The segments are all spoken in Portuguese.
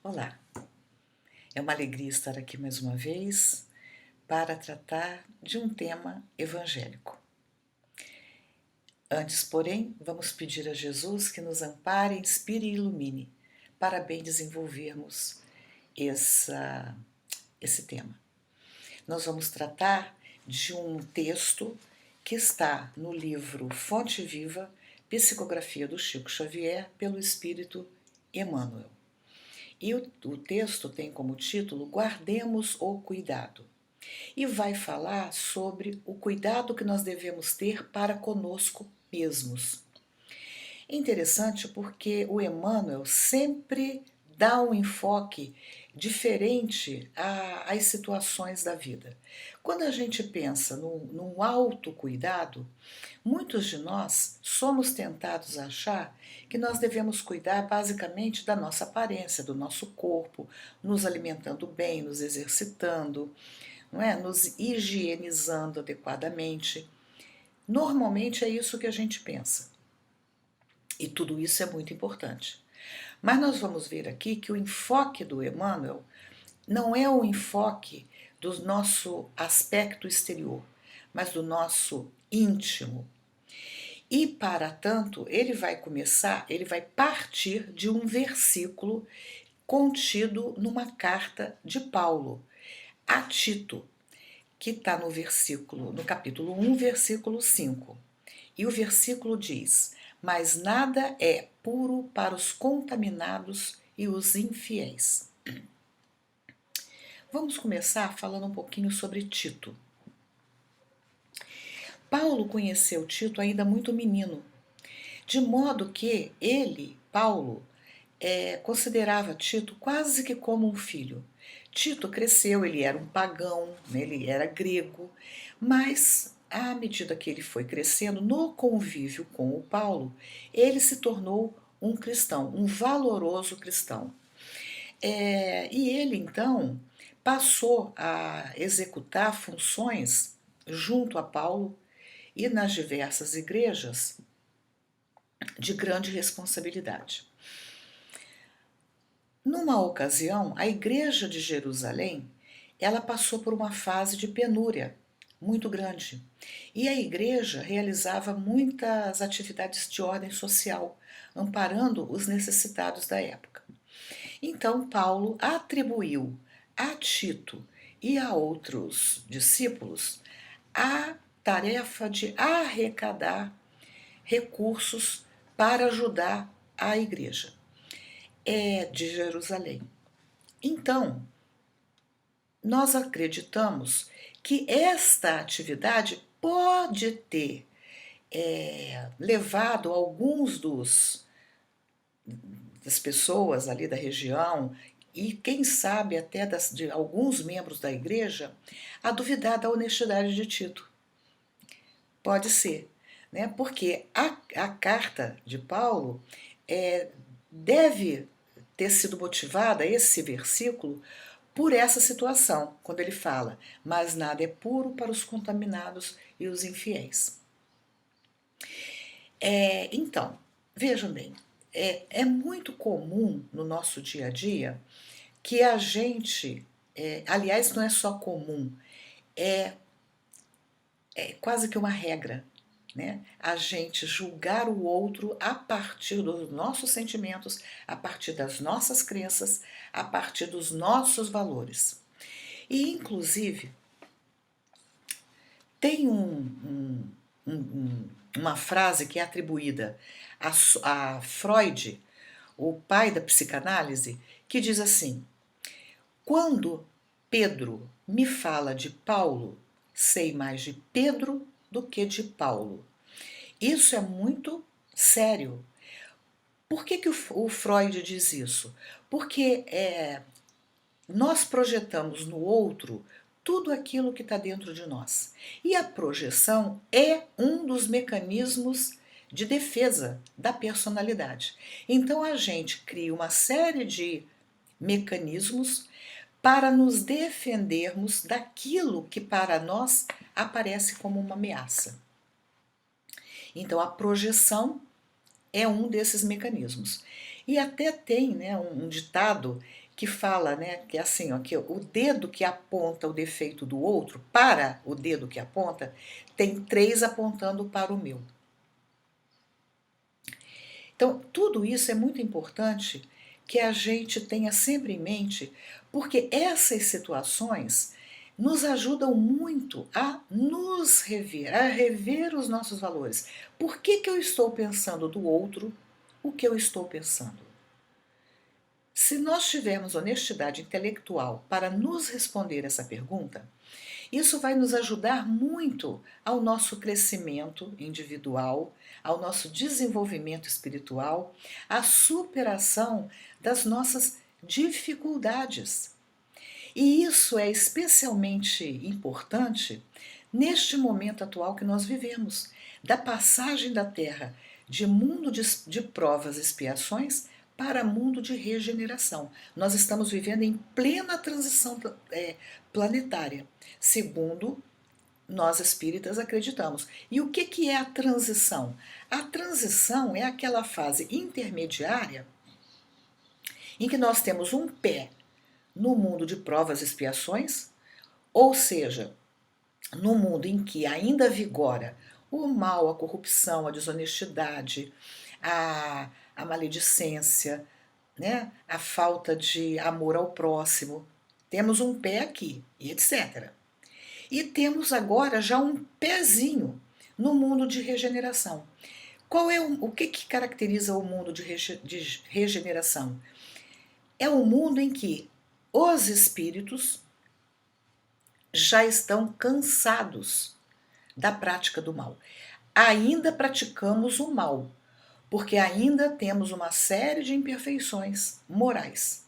Olá, é uma alegria estar aqui mais uma vez para tratar de um tema evangélico. Antes, porém, vamos pedir a Jesus que nos ampare, inspire e ilumine para bem desenvolvermos esse tema. Nós vamos tratar de um texto que está no livro Fonte Viva, Psicografia do Chico Xavier, pelo Espírito Emmanuel. E o texto tem como título Guardemos o Cuidado. E vai falar sobre o cuidado que nós devemos ter para conosco mesmos. É interessante porque o Emmanuel sempre dá um enfoque diferente às situações da vida. Quando a gente pensa num autocuidado, muitos de nós somos tentados a achar que nós devemos cuidar basicamente da nossa aparência, do nosso corpo, nos alimentando bem, nos exercitando, não é? Nos higienizando adequadamente. Normalmente é isso que a gente pensa. E tudo isso é muito importante. Mas nós vamos ver aqui que o enfoque do Emmanuel não é o enfoque do nosso aspecto exterior, mas do nosso íntimo. E para tanto, ele vai partir de um versículo contido numa carta de Paulo a Tito, que está no capítulo 1, versículo 5. E o versículo diz: Mas nada é puro para os contaminados e os infiéis. Vamos começar falando um pouquinho sobre Tito. Paulo conheceu Tito ainda muito menino, de modo que Paulo, considerava Tito quase que como um filho. Tito cresceu, ele era um pagão, né, ele era grego, mas à medida que ele foi crescendo no convívio com o Paulo, ele se tornou um cristão, um valoroso cristão. E ele então passou a executar funções junto a Paulo e nas diversas igrejas de grande responsabilidade. Numa ocasião, a igreja de Jerusalém, ela passou por uma fase de penúria muito grande. E a igreja realizava muitas atividades de ordem social, amparando os necessitados da época. Então Paulo atribuiu a Tito e a outros discípulos a tarefa de arrecadar recursos para ajudar a igreja de Jerusalém. Então, nós acreditamos que esta atividade pode ter levado alguns das pessoas ali da região e quem sabe até de alguns membros da igreja a duvidar da honestidade de Tito. Pode ser, né? Porque a carta de Paulo deve ter sido motivada, esse versículo, por essa situação, quando ele fala, mas nada é puro para os contaminados e os infiéis. Então, vejam bem, é muito comum no nosso dia a dia que a gente, aliás, não é só comum, é quase que uma regra, né? A gente julgar o outro a partir dos nossos sentimentos, a partir das nossas crenças, a partir dos nossos valores. E, inclusive, tem uma frase que é atribuída a Freud, o pai da psicanálise, que diz assim: quando Pedro me fala de Paulo, sei mais de Pedro do que de Paulo. Isso é muito sério. Por que o Freud diz isso? Porque nós projetamos no outro tudo aquilo que está dentro de nós. E a projeção é um dos mecanismos de defesa da personalidade. Então a gente cria uma série de mecanismos para nos defendermos daquilo que para nós aparece como uma ameaça. Então a projeção é um desses mecanismos. E até tem, né, um ditado que fala, né, que é assim, ó, que o dedo que aponta o defeito do outro, para o dedo que aponta, tem 3 apontando para o meu. Então, tudo isso é muito importante que a gente tenha sempre em mente, porque essas situações nos ajudam muito a nos rever, a rever os nossos valores. Por que que eu estou pensando do outro o que eu estou pensando? Se nós tivermos honestidade intelectual para nos responder essa pergunta, isso vai nos ajudar muito ao nosso crescimento individual, ao nosso desenvolvimento espiritual, à superação das nossas dificuldades. E isso é especialmente importante neste momento atual que nós vivemos, da passagem da Terra de mundo de provas e expiações para mundo de regeneração. Nós estamos vivendo em plena transição planetária, segundo nós espíritas acreditamos. E o que é a transição? A transição é aquela fase intermediária em que nós temos um pé no mundo de provas e expiações, ou seja, no mundo em que ainda vigora o mal, a corrupção, a desonestidade, a maledicência, né? A falta de amor ao próximo. Temos um pé aqui, e etc. E temos agora já um pezinho no mundo de regeneração. Qual é o que caracteriza o mundo de regeneração? É um mundo em que os espíritos já estão cansados da prática do mal. Ainda praticamos o mal, porque ainda temos uma série de imperfeições morais.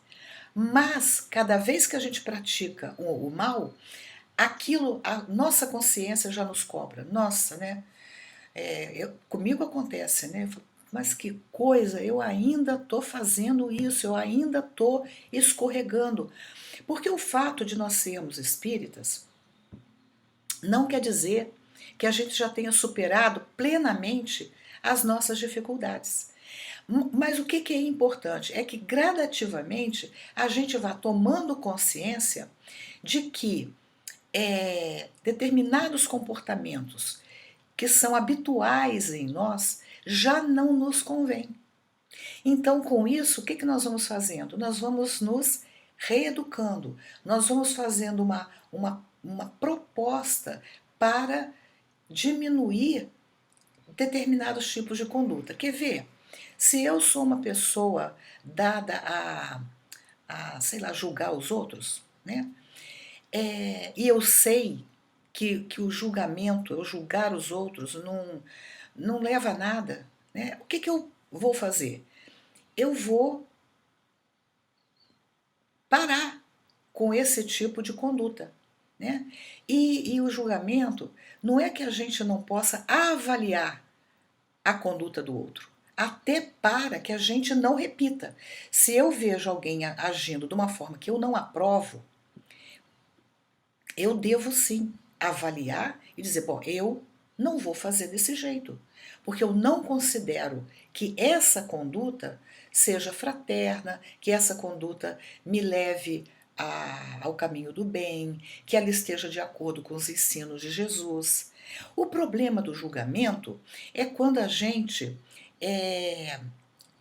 Mas cada vez que a gente pratica o mal, aquilo, a nossa consciência já nos cobra. Nossa, né? Comigo acontece, né? Mas que coisa, eu ainda estou fazendo isso, eu ainda estou escorregando. Porque o fato de nós sermos espíritas não quer dizer que a gente já tenha superado plenamente as nossas dificuldades. Mas o que é importante é que gradativamente a gente vá tomando consciência de que determinados comportamentos que são habituais em nós já não nos convém. Então, com isso, o que nós vamos fazendo? Nós vamos nos reeducando, nós vamos fazendo uma proposta para diminuir determinados tipos de conduta. Quer ver? Se eu sou uma pessoa dada sei lá, julgar os outros, né? E eu sei que o julgamento, eu julgar os outros, não leva a nada, né? O que eu vou fazer? Eu vou parar com esse tipo de conduta, né? E o julgamento não é que a gente não possa avaliar a conduta do outro, até para que a gente não repita. Se eu vejo alguém agindo de uma forma que eu não aprovo, eu devo sim avaliar e dizer, bom, eu não vou fazer desse jeito, porque eu não considero que essa conduta seja fraterna, que essa conduta me leve ao caminho do bem, que ela esteja de acordo com os ensinos de Jesus. O problema do julgamento é quando a gente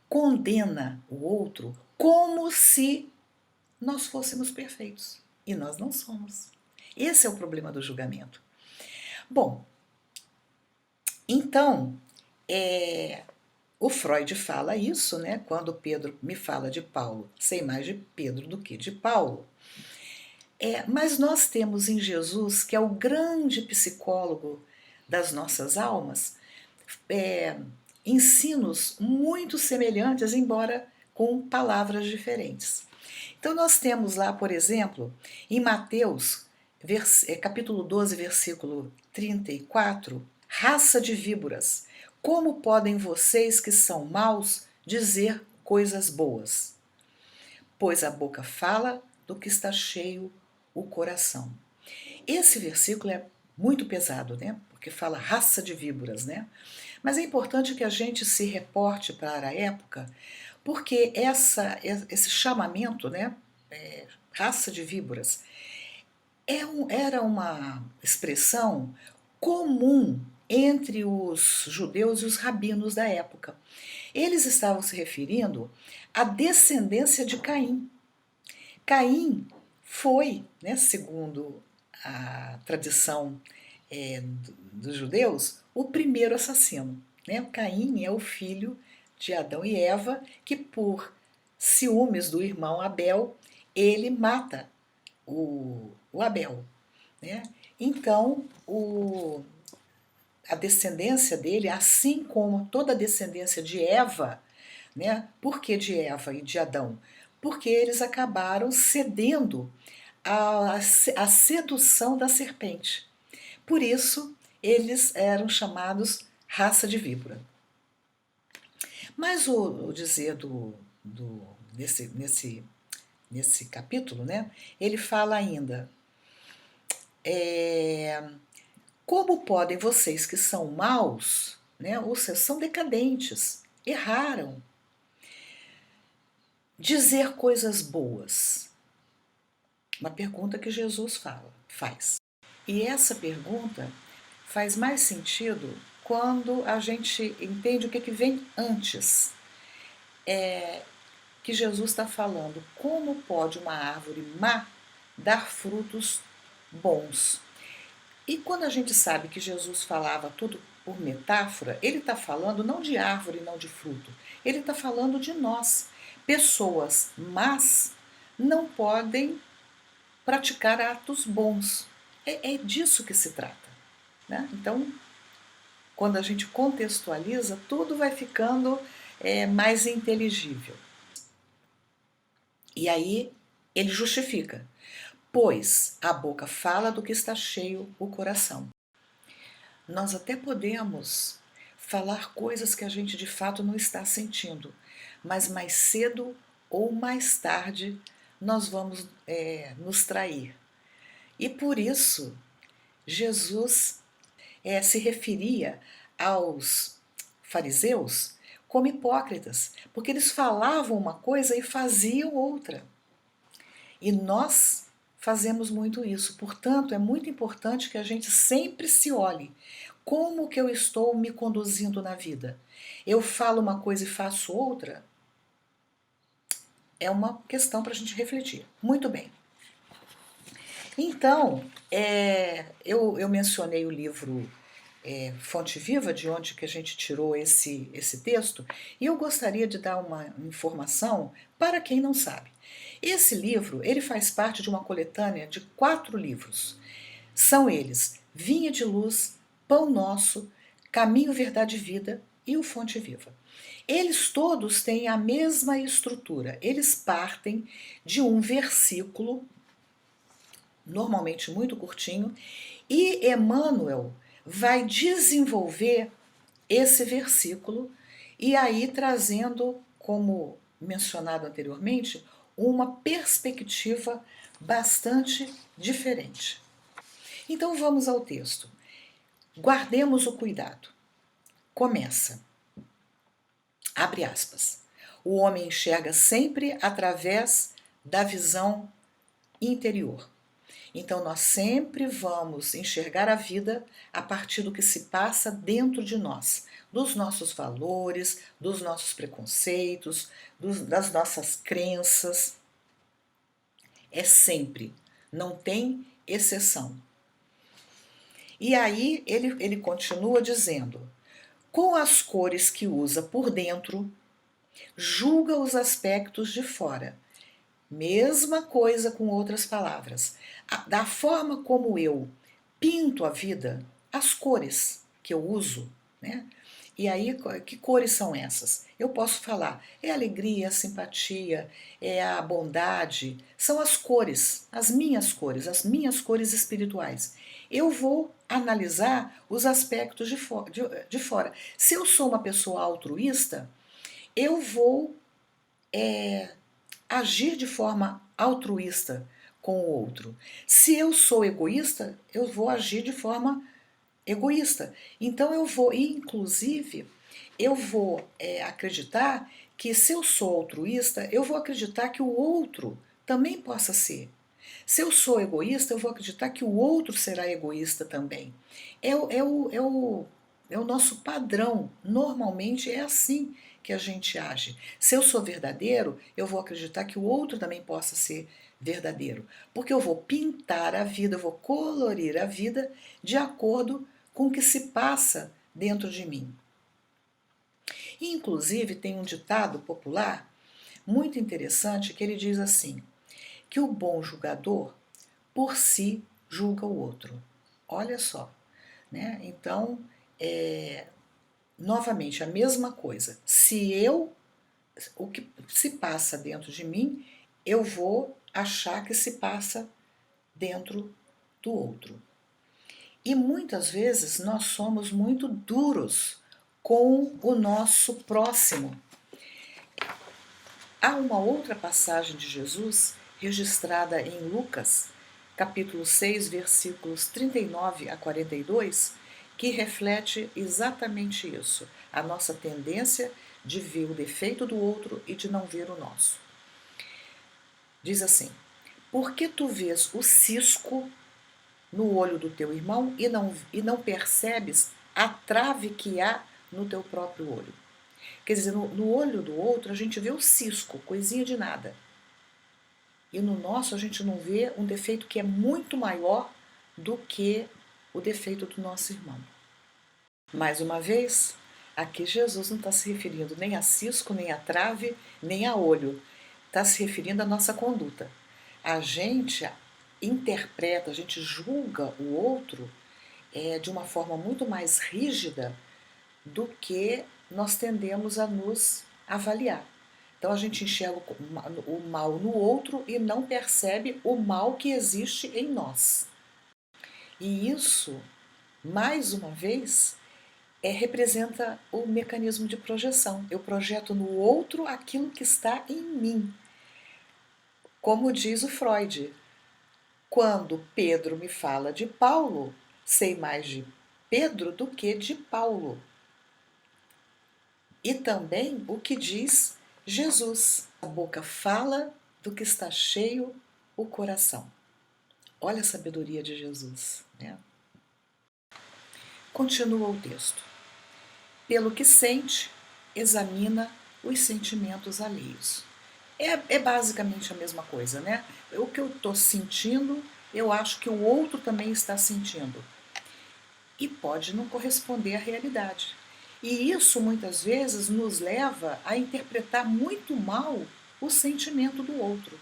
condena o outro como se nós fôssemos perfeitos. E nós não somos. Esse é o problema do julgamento. Bom, então, o Freud fala isso, né? Quando Pedro me fala de Paulo, sei mais de Pedro do que de Paulo. Mas nós temos em Jesus, que é o grande psicólogo das nossas almas, ensinos muito semelhantes, embora com palavras diferentes. Então nós temos lá, por exemplo, em Mateus, capítulo 12, versículo 34, raça de víboras, como podem vocês que são maus dizer coisas boas? Pois a boca fala do que está cheio o coração. Esse versículo é muito pesado, né? Porque fala raça de víboras, né? Mas é importante que a gente se reporte para a época, porque esse chamamento, né, raça de víboras, era uma expressão comum entre os judeus e os rabinos da época. Eles estavam se referindo à descendência de Caim. Caim foi, né, segundo a tradição dos judeus, o primeiro assassino. Né? Caim é o filho de Adão e Eva, que por ciúmes do irmão Abel, ele mata o Abel. Né? Então, a descendência dele, assim como toda a descendência de Eva, né? Por que de Eva e de Adão? Porque eles acabaram cedendo à sedução da serpente. Por isso, eles eram chamados raça de víbora. Mas o dizer nesse capítulo, né, ele fala ainda, como podem vocês que são maus, né, ou seja, são decadentes, erraram, dizer coisas boas? Uma pergunta que Jesus faz. E essa pergunta faz mais sentido quando a gente entende o que vem antes. Que Jesus está falando, como pode uma árvore má dar frutos bons? E quando a gente sabe que Jesus falava tudo por metáfora, ele está falando não de árvore, não de fruto, ele está falando de nós. Pessoas más não podem praticar atos bons. É disso que se trata. Né? Então, quando a gente contextualiza, tudo vai ficando mais inteligível. E aí ele justifica, pois a boca fala do que está cheio o coração. Nós até podemos falar coisas que a gente de fato não está sentindo, mas mais cedo ou mais tarde nós vamos nos trair. E por isso Jesus se referia aos fariseus como hipócritas, porque eles falavam uma coisa e faziam outra. E nós fazemos muito isso. Portanto, é muito importante que a gente sempre se olhe. Como que eu estou me conduzindo na vida? Eu falo uma coisa e faço outra? É uma questão para a gente refletir. Muito bem. Então, eu mencionei o livro Fonte Viva, de onde que a gente tirou esse texto, e eu gostaria de dar uma informação para quem não sabe. Esse livro, ele faz parte de uma coletânea de 4 livros. São eles Vinha de Luz, Pão Nosso, Caminho, Verdade e Vida e o Fonte Viva. Eles todos têm a mesma estrutura, eles partem de um versículo, normalmente muito curtinho, e Emmanuel vai desenvolver esse versículo e aí trazendo, como mencionado anteriormente, uma perspectiva bastante diferente. Então vamos ao texto. Guardemos o cuidado. Começa. Abre aspas. O homem enxerga sempre através da visão interior. Então nós sempre vamos enxergar a vida a partir do que se passa dentro de nós, dos nossos valores, dos nossos preconceitos, das nossas crenças. É sempre, não tem exceção. E aí ele continua dizendo, com as cores que usa por dentro, julga os aspectos de fora. Mesma coisa com outras palavras. Da forma como eu pinto a vida, as cores que eu uso, né? E aí, que cores são essas? Eu posso falar, é a alegria, a simpatia, é a bondade, são as cores, as minhas cores espirituais. Eu vou analisar os aspectos de fora. Se eu sou uma pessoa altruísta, eu vou agir de forma altruísta com o outro. Se eu sou egoísta, eu vou agir de forma egoísta. Então eu vou, inclusive, acreditar que se eu sou altruísta, eu vou acreditar que o outro também possa ser. Se eu sou egoísta, eu vou acreditar que o outro será egoísta também. É o nosso padrão. Normalmente é assim que a gente age. Se eu sou verdadeiro, eu vou acreditar que o outro também possa ser verdadeiro. Porque eu vou pintar a vida, eu vou colorir a vida de acordo com o que se passa dentro de mim. E, inclusive, tem um ditado popular muito interessante que ele diz assim: que o bom julgador por si julga o outro. Olha só, né? Então, novamente, a mesma coisa. O que se passa dentro de mim, eu vou achar que se passa dentro do outro. E muitas vezes nós somos muito duros com o nosso próximo. Há uma outra passagem de Jesus registrada em Lucas, capítulo 6, versículos 39 a 42, que reflete exatamente isso, a nossa tendência de ver o defeito do outro e de não ver o nosso. Diz assim: por que tu vês o cisco no olho do teu irmão e não percebes a trave que há no teu próprio olho? Quer dizer, no olho do outro a gente vê o cisco, coisinha de nada. E no nosso a gente não vê um defeito que é muito maior do que o defeito do nosso irmão. Mais uma vez, aqui Jesus não está se referindo nem a cisco, nem a trave, nem a olho. Está se referindo à nossa conduta. A gente interpreta, a gente julga o outro de uma forma muito mais rígida do que nós tendemos a nos avaliar. Então a gente enxerga o mal no outro e não percebe o mal que existe em nós. E isso, mais uma vez, representa o mecanismo de projeção. Eu projeto no outro aquilo que está em mim. Como diz o Freud, quando Pedro me fala de Paulo, sei mais de Pedro do que de Paulo. E também o que diz Jesus. A boca fala do que está cheio o coração. Olha a sabedoria de Jesus, né? Continua o texto. Pelo que sente, examina os sentimentos alheios. É basicamente a mesma coisa, né? O que eu estou sentindo, eu acho que o outro também está sentindo. E pode não corresponder à realidade. E isso muitas vezes nos leva a interpretar muito mal o sentimento do outro.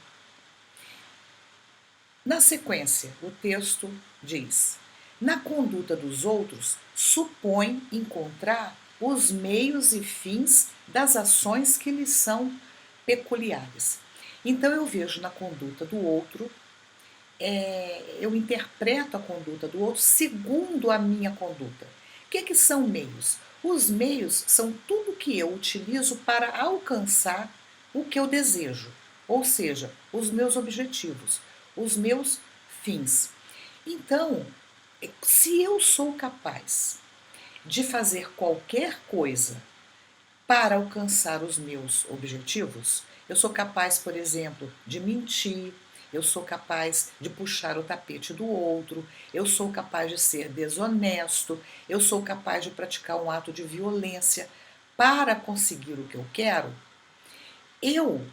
Na sequência, o texto diz: na conduta dos outros, supõe encontrar os meios e fins das ações que lhes são peculiares. Então eu vejo na conduta do outro, eu interpreto a conduta do outro segundo a minha conduta. O que são meios? Os meios são tudo que eu utilizo para alcançar o que eu desejo, ou seja, os meus objetivos, os meus fins. Então, se eu sou capaz de fazer qualquer coisa para alcançar os meus objetivos, eu sou capaz, por exemplo, de mentir, eu sou capaz de puxar o tapete do outro, eu sou capaz de ser desonesto, eu sou capaz de praticar um ato de violência para conseguir o que eu quero, eu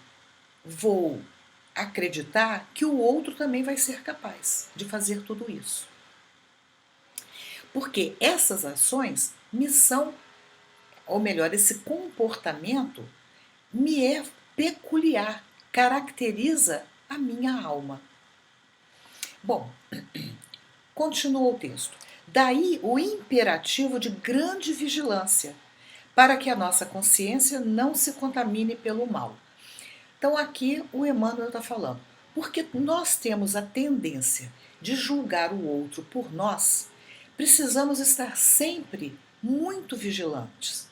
vou acreditar que o outro também vai ser capaz de fazer tudo isso. Porque essas ações me são, ou melhor, esse comportamento me é peculiar, caracteriza a minha alma. Bom, continua o texto. Daí o imperativo de grande vigilância, para que a nossa consciência não se contamine pelo mal. Então aqui o Emmanuel está falando, porque nós temos a tendência de julgar o outro por nós, precisamos estar sempre muito vigilantes.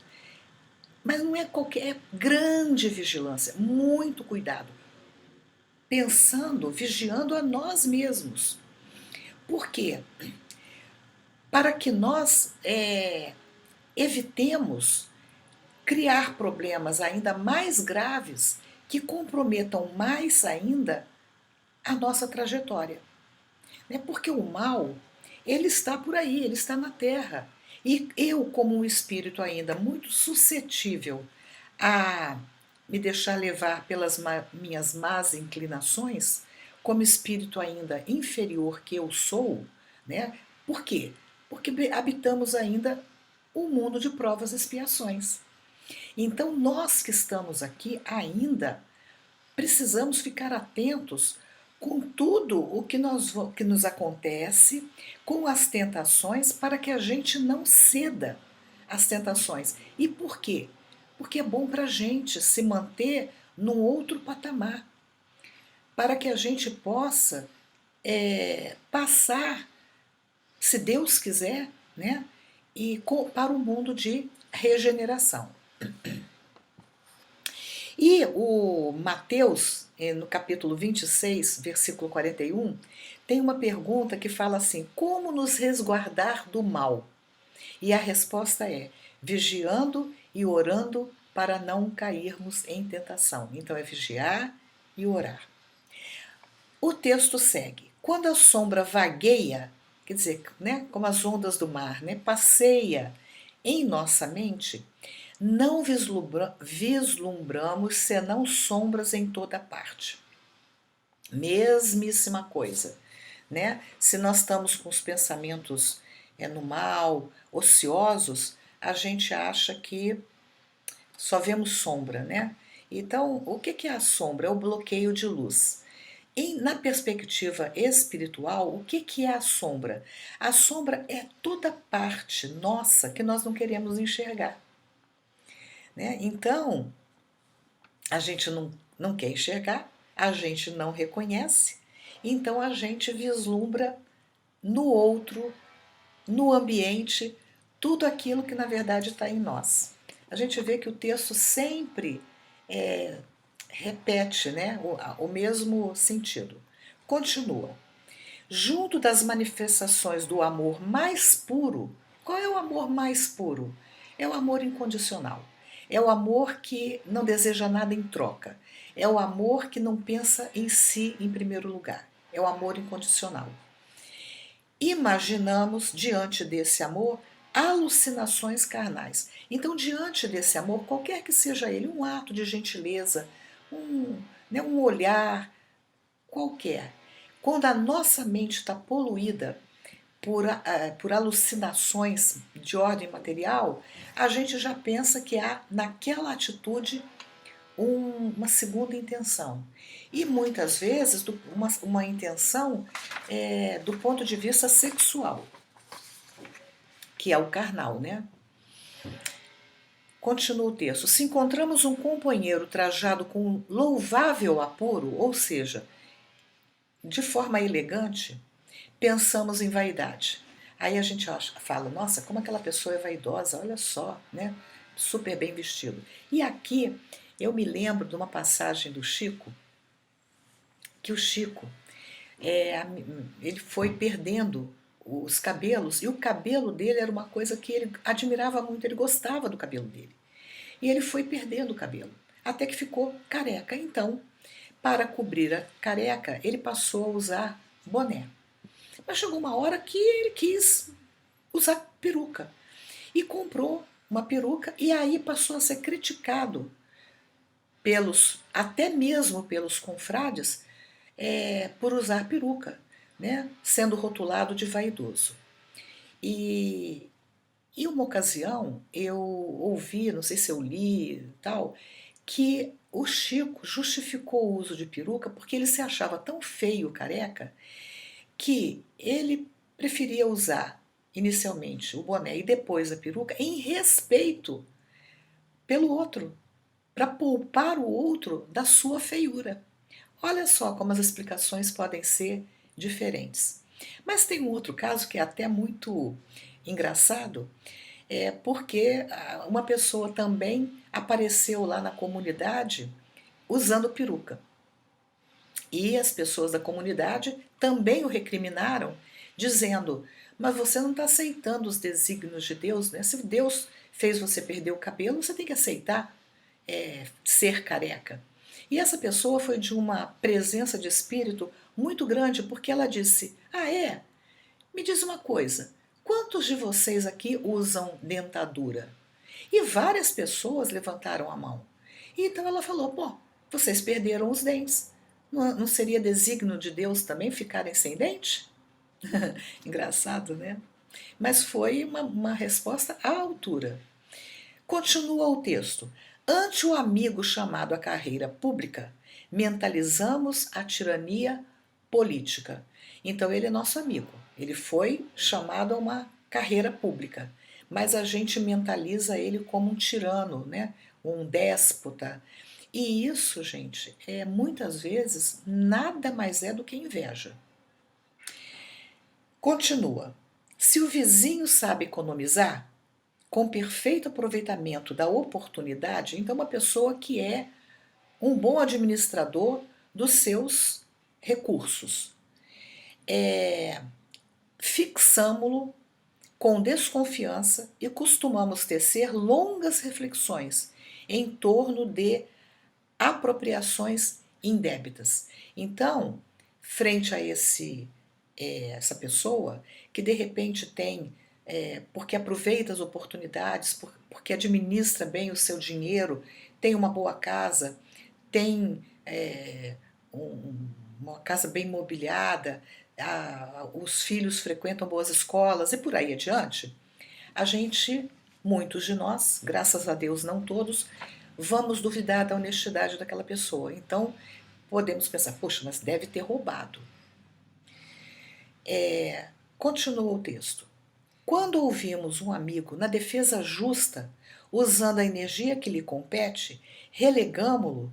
Mas não é qualquer grande vigilância, muito cuidado. Pensando, vigiando a nós mesmos. Por quê? Para que nós evitemos criar problemas ainda mais graves que comprometam mais ainda a nossa trajetória. Né? Porque o mal, ele está por aí, ele está na Terra. E eu, como um espírito ainda muito suscetível a me deixar levar pelas minhas más inclinações, como espírito ainda inferior que eu sou, né? Por quê? Porque habitamos ainda um mundo de provas e expiações. Então, nós que estamos aqui ainda precisamos ficar atentos com tudo o que nos acontece, com as tentações, para que a gente não ceda às tentações. E por quê? Porque é bom para a gente se manter num outro patamar, para que a gente possa passar, se Deus quiser, né, para o mundo de regeneração. E o Mateus, no capítulo 26, versículo 41, tem uma pergunta que fala assim: como nos resguardar do mal? E a resposta é: vigiando e orando para não cairmos em tentação. Então é vigiar e orar. O texto segue: quando a sombra vagueia, quer dizer, né, como as ondas do mar, né, passeia em nossa mente, não vislumbramos senão sombras em toda parte. Mesmíssima coisa, né? Se nós estamos com os pensamentos no mal, ociosos, a gente acha que só vemos sombra, né? Então, o que é a sombra? É o bloqueio de luz. E na perspectiva espiritual, o que é a sombra? A sombra é toda parte nossa que nós não queremos enxergar. Né? Então, a gente não quer enxergar, a gente não reconhece, então a gente vislumbra no outro, no ambiente, tudo aquilo que na verdade está em nós. A gente vê que o texto sempre repete, né, o mesmo sentido. Continua. Junto das manifestações do amor mais puro, qual é o amor mais puro? É o amor incondicional. É o amor que não deseja nada em troca. É o amor que não pensa em si em primeiro lugar. É o amor incondicional. Imaginamos, diante desse amor, alucinações carnais. Então, diante desse amor, qualquer que seja ele, um ato de gentileza, um olhar, qualquer. Quando a nossa mente está poluída por alucinações de ordem material, a gente já pensa que há naquela atitude uma segunda intenção. E muitas vezes uma intenção do ponto de vista sexual, que é o carnal, né? Continua o texto. Se encontramos um companheiro trajado com louvável apuro, ou seja, de forma elegante, pensamos em vaidade. Aí a gente fala, nossa, como aquela pessoa é vaidosa, olha só, né? Super bem vestido. E aqui eu me lembro de uma passagem do Chico, que o Chico, ele foi perdendo os cabelos, e o cabelo dele era uma coisa que ele admirava muito, ele gostava do cabelo dele. E ele foi perdendo o cabelo, até que ficou careca. Então, para cobrir a careca, ele passou a usar boné. Mas chegou uma hora que ele quis usar peruca e comprou uma peruca, e aí passou a ser criticado até mesmo pelos confrades, por usar peruca, né? Sendo rotulado de vaidoso. E em uma ocasião eu ouvi, não sei se eu li tal, que o Chico justificou o uso de peruca porque ele se achava tão feio careca que ele preferia usar inicialmente o boné e depois a peruca em respeito pelo outro, para poupar o outro da sua feiura. Olha só como as explicações podem ser diferentes. Mas tem um outro caso que é até muito engraçado, porque uma pessoa também apareceu lá na comunidade usando peruca. E as pessoas da comunidade também o recriminaram dizendo: mas você não está aceitando os desígnios de Deus, né? Se Deus fez você perder o cabelo, você tem que aceitar ser careca. E essa pessoa foi de uma presença de espírito muito grande, porque ela disse: ah, é? Me diz uma coisa, quantos de vocês aqui usam dentadura? E várias pessoas levantaram a mão. E então ela falou: pô, vocês perderam os dentes. Não seria desígnio de Deus também ficarem sem dente? Engraçado, né? Mas foi uma resposta à altura. Continua o texto. Ante o amigo chamado à carreira pública, mentalizamos a tirania política. Então ele é nosso amigo. Ele foi chamado a uma carreira pública, mas a gente mentaliza ele como um tirano, né? Um déspota. E isso, gente, muitas vezes nada mais é do que inveja. Continua. Se o vizinho sabe economizar, com perfeito aproveitamento da oportunidade, então uma pessoa que é um bom administrador dos seus recursos. Fixamo-lo com desconfiança e costumamos tecer longas reflexões em torno de apropriações indébitas. Então, frente a essa pessoa que de repente tem, porque aproveita as oportunidades, porque administra bem o seu dinheiro, tem uma boa casa, tem uma casa bem mobiliada, os filhos frequentam boas escolas e por aí adiante, a gente, muitos de nós, graças a Deus não todos, vamos duvidar da honestidade daquela pessoa. Então, podemos pensar, poxa, mas deve ter roubado. Continua o texto. Quando ouvimos um amigo na defesa justa, usando a energia que lhe compete, relegamo-lo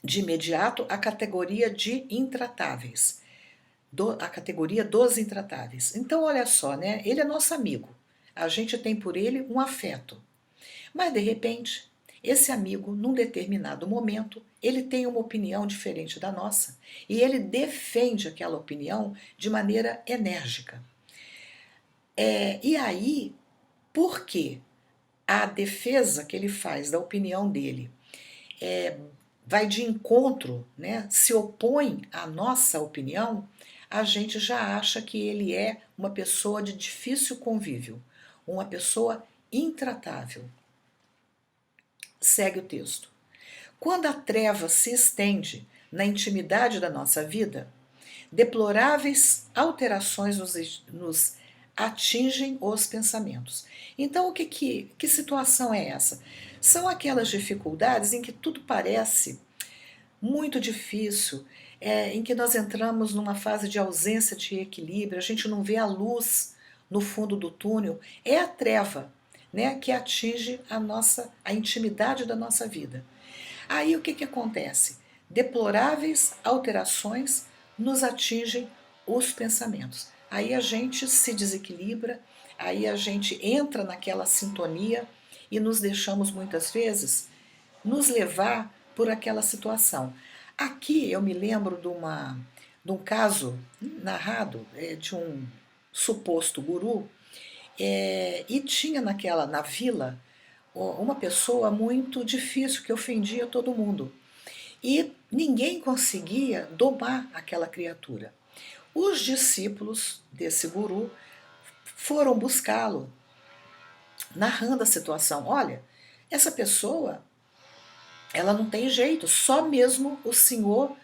de imediato à categoria de intratáveis, a categoria dos intratáveis. Então, olha só, né? Ele é nosso amigo. A gente tem por ele um afeto. Mas, de repente, esse amigo, num determinado momento, ele tem uma opinião diferente da nossa e ele defende aquela opinião de maneira enérgica. E aí, por que a defesa que ele faz da opinião dele vai de encontro, né, se opõe à nossa opinião, a gente já acha que ele é uma pessoa de difícil convívio, uma pessoa intratável. Segue o texto. Quando a treva se estende na intimidade da nossa vida, deploráveis alterações nos atingem os pensamentos. Então, que situação é essa? São aquelas dificuldades em que tudo parece muito difícil, em que nós entramos numa fase de ausência de equilíbrio, a gente não vê a luz no fundo do túnel, é a treva, né, que atinge a intimidade da nossa vida. Aí o que acontece? Deploráveis alterações nos atingem os pensamentos. Aí a gente se desequilibra, aí a gente entra naquela sintonia e nos deixamos muitas vezes nos levar por aquela situação. Aqui eu me lembro de um caso narrado de um suposto guru, e tinha na vila uma pessoa muito difícil que ofendia todo mundo. E ninguém conseguia domar aquela criatura. Os discípulos desse guru foram buscá-lo, narrando a situação. Olha, essa pessoa, ela não tem jeito, só mesmo o Senhor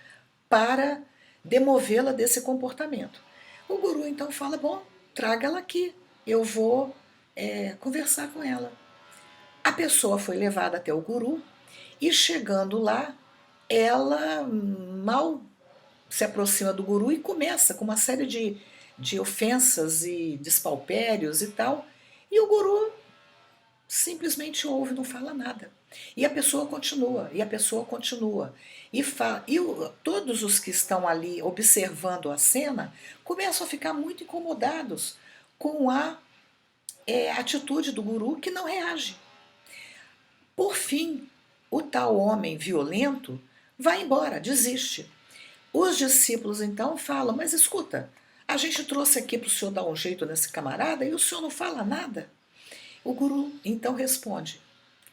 para demovê-la desse comportamento. O guru então fala, bom, traga ela aqui, eu vou conversar com ela. A pessoa foi levada até o guru e chegando lá, ela mal se aproxima do guru e começa com uma série de ofensas e despalpérios e tal, e o guru simplesmente ouve, não fala nada. E a pessoa continua, e a pessoa continua. Todos os que estão ali observando a cena começam a ficar muito incomodados com a atitude do guru, que não reage. Por fim, o tal homem violento vai embora, desiste. Os discípulos então falam, mas escuta, A gente trouxe aqui para o senhor dar um jeito nesse camarada e o senhor não fala nada. O guru então responde: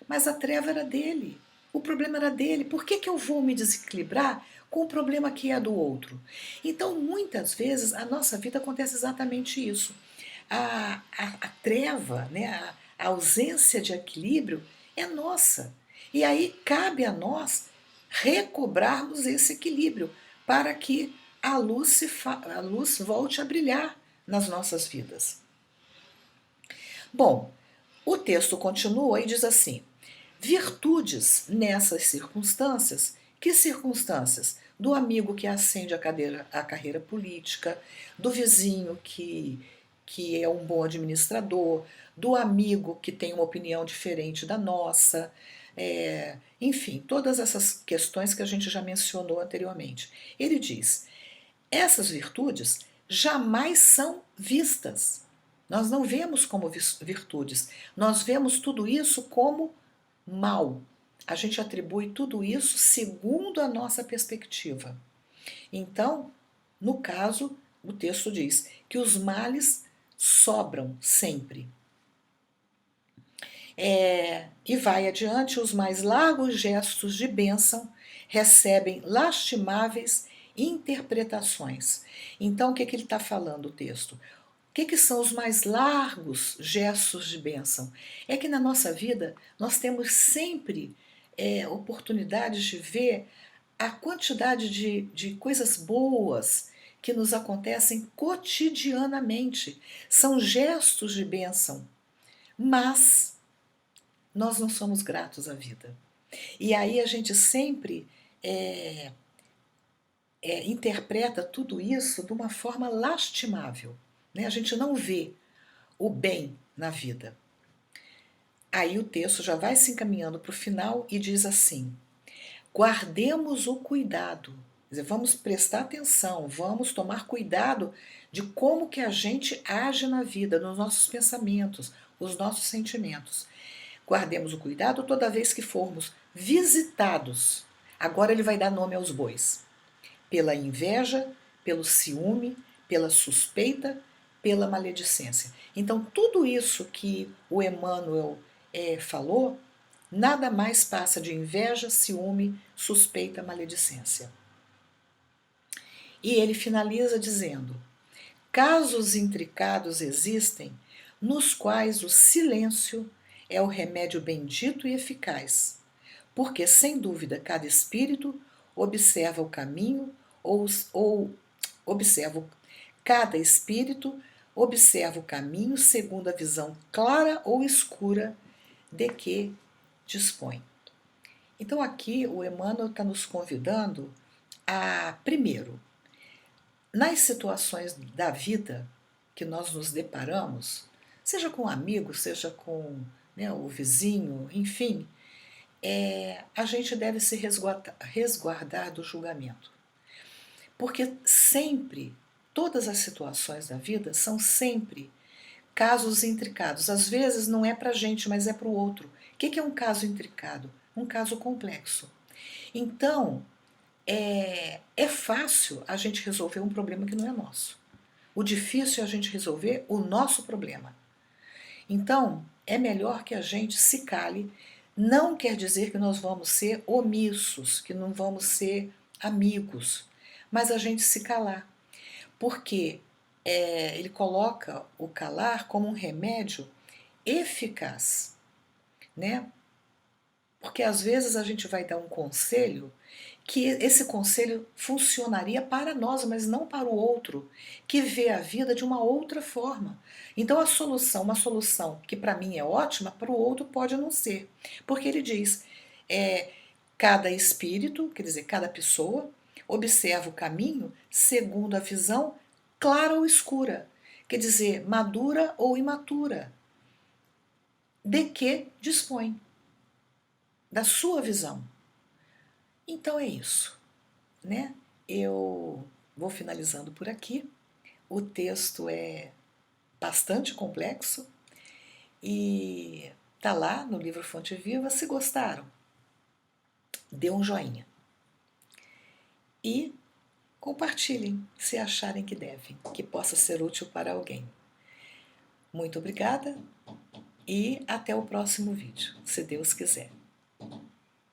mas a treva era dele, o problema era dele, por que eu vou me desequilibrar com o problema que é do outro? Então, muitas vezes, a nossa vida acontece exatamente isso. A treva, né, a ausência de equilíbrio é nossa. E aí cabe a nós recobrarmos esse equilíbrio para que a luz volte a brilhar nas nossas vidas. Bom, o texto continua e diz assim: virtudes nessas circunstâncias. Que circunstâncias? Do amigo que ascende a carreira política, do vizinho que é um bom administrador, do amigo que tem uma opinião diferente da nossa, enfim, todas essas questões que a gente já mencionou anteriormente. Ele diz: essas virtudes jamais são vistas. Nós não vemos como virtudes, nós vemos tudo isso como mal. A gente atribui tudo isso segundo a nossa perspectiva. Então, no caso, o texto diz que os males sobram sempre. E vai adiante: os mais largos gestos de bênção recebem lastimáveis interpretações. Então, o que ele está falando, o texto? O que são os mais largos gestos de bênção? É que na nossa vida nós temos sempre oportunidades de ver a quantidade de coisas boas que nos acontecem cotidianamente. São gestos de bênção, mas nós não somos gratos à vida. E aí a gente sempre interpreta tudo isso de uma forma lastimável, né? A gente não vê o bem na vida. Aí o texto já vai se encaminhando para o final e diz assim: guardemos o cuidado, quer dizer, vamos prestar atenção, vamos tomar cuidado de como que a gente age na vida, nos nossos pensamentos, os nossos sentimentos. Guardemos o cuidado toda vez que formos visitados. Agora ele vai dar nome aos bois: pela inveja, pelo ciúme, pela suspeita, pela maledicência. Então, tudo isso que o Emmanuel falou, nada mais passa de inveja, ciúme, suspeita, maledicência. E ele finaliza dizendo: casos intricados existem nos quais o silêncio é o remédio bendito e eficaz, porque, sem dúvida, cada espírito observa o caminho ou observa cada espírito observa o caminho segundo a visão clara ou escura de que dispõe. Então aqui o Emmanuel está nos convidando a, primeiro, nas situações da vida que nós nos deparamos, seja com um amigo, seja com, né, o vizinho, enfim, a gente deve se resguardar do julgamento. Porque sempre, todas as situações da vida são sempre casos intricados. Às vezes não é para a gente, mas é para o outro. O que é um caso intricado? Um caso complexo. Então, é fácil a gente resolver um problema que não é nosso. O difícil é a gente resolver o nosso problema. Então, é melhor que a gente se cale. Não quer dizer que nós vamos ser omissos, que não vamos ser amigos, mas a gente se calar. Porque ele coloca o calar como um remédio eficaz, né? Porque às vezes a gente vai dar um conselho que esse conselho funcionaria para nós, mas não para o outro, que vê a vida de uma outra forma. Então a solução, uma solução que para mim é ótima, para o outro pode não ser. Porque ele diz, cada espírito, quer dizer, cada pessoa, observa o caminho segundo a visão clara ou escura, quer dizer, madura ou imatura, de que dispõe, da sua visão. Então é isso, né? Eu vou finalizando por aqui. O texto é bastante complexo e tá lá no livro Fonte Viva. Se gostaram, dê um joinha. E compartilhem se acharem que devem, que possa ser útil para alguém. Muito obrigada e até o próximo vídeo, se Deus quiser.